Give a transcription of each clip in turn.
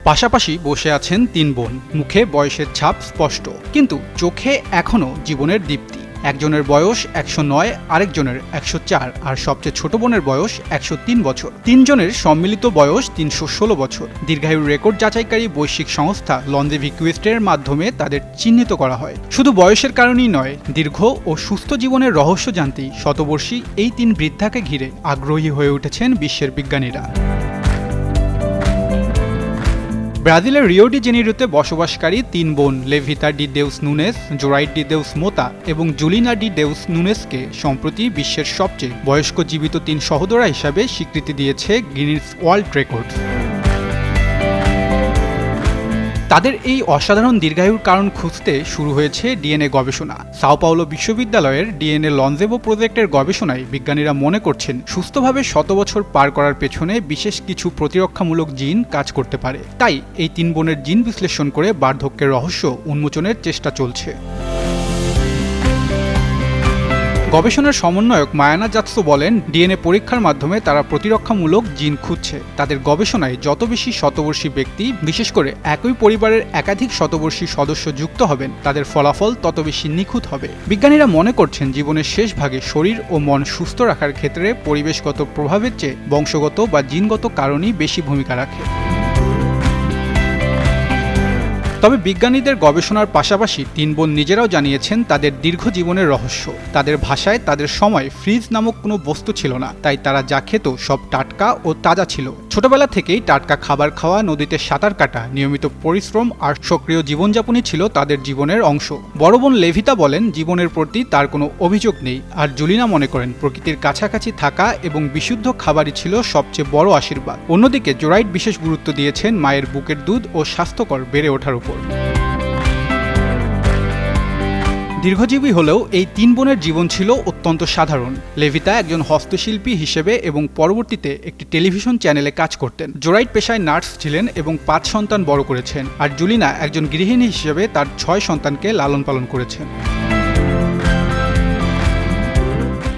পাশাপাশি বসে আছেন তিন বোন, মুখে বয়সের ছাপ স্পষ্ট, কিন্তু চোখে এখনও জীবনের দীপ্তি। একজনের বয়স ১০৯, আরেকজনের ১০৪, আর সবচেয়ে ছোট বোনের বয়স ১০৩ বছর। তিনজনের সম্মিলিত বয়স ৩১৬ বছর। দীর্ঘায়ুর রেকর্ড যাচাইকারী বৈশ্বিক সংস্থা লনজেভিটি কুয়েস্টের মাধ্যমে তাদের চিহ্নিত করা হয়। শুধু বয়সের কারণেই নয়, দীর্ঘ ও সুস্থ জীবনের রহস্য জানতেই শতবর্ষী এই তিন বৃদ্ধাকে ঘিরে আগ্রহী হয়ে উঠেছেন বিশ্বের বিজ্ঞানীরা। ব্রাজিলের রিও ডি জেনিরোতে বসবাসকারী তিন বোন লেভিতা ডি দেউস নুনেস, জোরাইট ডি দেউস মোতা এবং জুলিনা ডি দেউস নুনেসকে সম্প্রতি বিশ্বের সবচেয়ে বয়স্ক জীবিত তিন সহোদরা হিসাবে স্বীকৃতি দিয়েছে গিনিস ওয়ার্ল্ড রেকর্ড। তাদের এই অসাধারণ দীর্ঘায়ুর কারণ খুঁজতে শুরু হয়েছে ডিএনএ গবেষণা। সাও পাওলো বিশ্ববিদ্যালয়ের ডিএনএ লনজেভো প্রজেক্টের গবেষণায় বিজ্ঞানীরা মনে করছেন সুস্থভাবে ১০০ বছর পার করার পেছনে বিশেষ কিছু প্রতিরক্ষামূলক জিন কাজ করতে পারে। তাই এই তিন বোনের জিন বিশ্লেষণ করে বার্ধক্যের রহস্য উন্মোচনের চেষ্টা চলছে। গবেষণার সমন্বয়ক মায়ানা জাতসো বলেন, ডিএনএ পরীক্ষার মাধ্যমে তারা প্রতিরক্ষামূলক জিন খুঁজছে। তাদের গবেষণায় যত বেশি শতবর্ষী ব্যক্তি, বিশেষ করে একই পরিবারের একাধিক শতবর্ষী সদস্য যুক্ত হবেন, তাদের ফলাফল তত বেশি নিখুঁত হবে। বিজ্ঞানীরা মনে করছেন জীবনের শেষ ভাগে শরীর ও মন সুস্থ রাখার ক্ষেত্রে পরিবেশগত প্রভাবের চেয়ে বংশগত বা জিনগত কারণই বেশি ভূমিকা রাখে। তবে বিজ্ঞানীদের গবেষণার পাশাপাশি তিন বোন নিজেরাও জানিয়েছেন তাদের দীর্ঘ জীবনের রহস্য। তাদের ভাষায় তাদের সময় ফ্রিজ নামক কোনো বস্তু ছিল না, তাই তারা যা খেত সব টাটকা ও তাজা ছিল। ছোটবেলা থেকেই টাটকা খাবার খাওয়া, নদীতে সাঁতার কাটা, নিয়মিত পরিশ্রম আর সক্রিয় জীবনযাপনই ছিল তাদের জীবনের অংশ। বড় বোন লেভিতা বলেন, জীবনের প্রতি তার কোনো অভিযোগ নেই। আর জুলিনা মনে করেন প্রকৃতির কাছাকাছি থাকা এবং বিশুদ্ধ খাবারই ছিল সবচেয়ে বড় আশীর্বাদ। অন্যদিকে জোরাইট বিশেষ গুরুত্ব দিয়েছেন মায়ের বুকের দুধ ও স্বাস্থ্যকর বেড়ে ওঠার উপর। দীর্ঘজীবী হলেও এই তিন বোনের জীবন ছিল অত্যন্ত সাধারণ। লেভিতা একজন হস্তশিল্পী হিসেবে এবং পরবর্তীতে একটি টেলিভিশন চ্যানেলে কাজ করতেন। জোরাইট পেশায় নার্স ছিলেন এবং ৫ সন্তান বড় করেছেন। আর জুলিনা একজন গৃহিণী হিসেবে তার ৬ সন্তানকে লালন পালন করেছেন।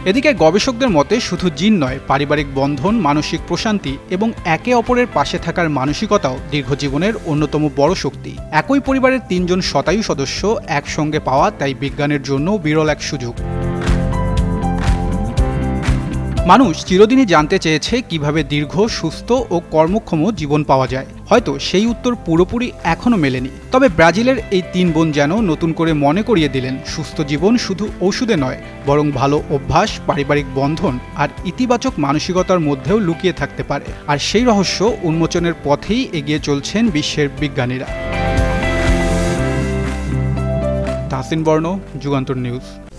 এদিকে গবেষকদের মতে শুধু জিন নয়, পারিবারিক বন্ধন, মানসিক প্রশান্তি এবং একে অপরের পাশে থাকার মানসিকতাও দীর্ঘজীবনের অন্যতম বড় শক্তি। একই পরিবারের তিনজন শতায়ু সদস্য একসঙ্গে পাওয়া তাই বিজ্ঞানের জন্য বিরল এক সুযোগ। মানুষ চিরদিনই জানতে চেয়েছে কিভাবে দীর্ঘ, সুস্থ ও কর্মক্ষম জীবন পাওয়া যায়। হয়তো সেই উত্তর পুরোপুরি এখনও মেলেনি। তবে ব্রাজিলের এই তিন বোন যেন নতুন করে মনে করিয়ে দিলেন, সুস্থ জীবন শুধু ওষুধে নয়, বরং ভালো অভ্যাস, পারিবারিক বন্ধন আর ইতিবাচক মানসিকতার মধ্যেও লুকিয়ে থাকতে পারে। আর সেই রহস্য উন্মোচনের পথেই এগিয়ে চলছেন বিশ্বের বিজ্ঞানীরা। তাহসিন বর্ণ, যুগান্তর নিউজ।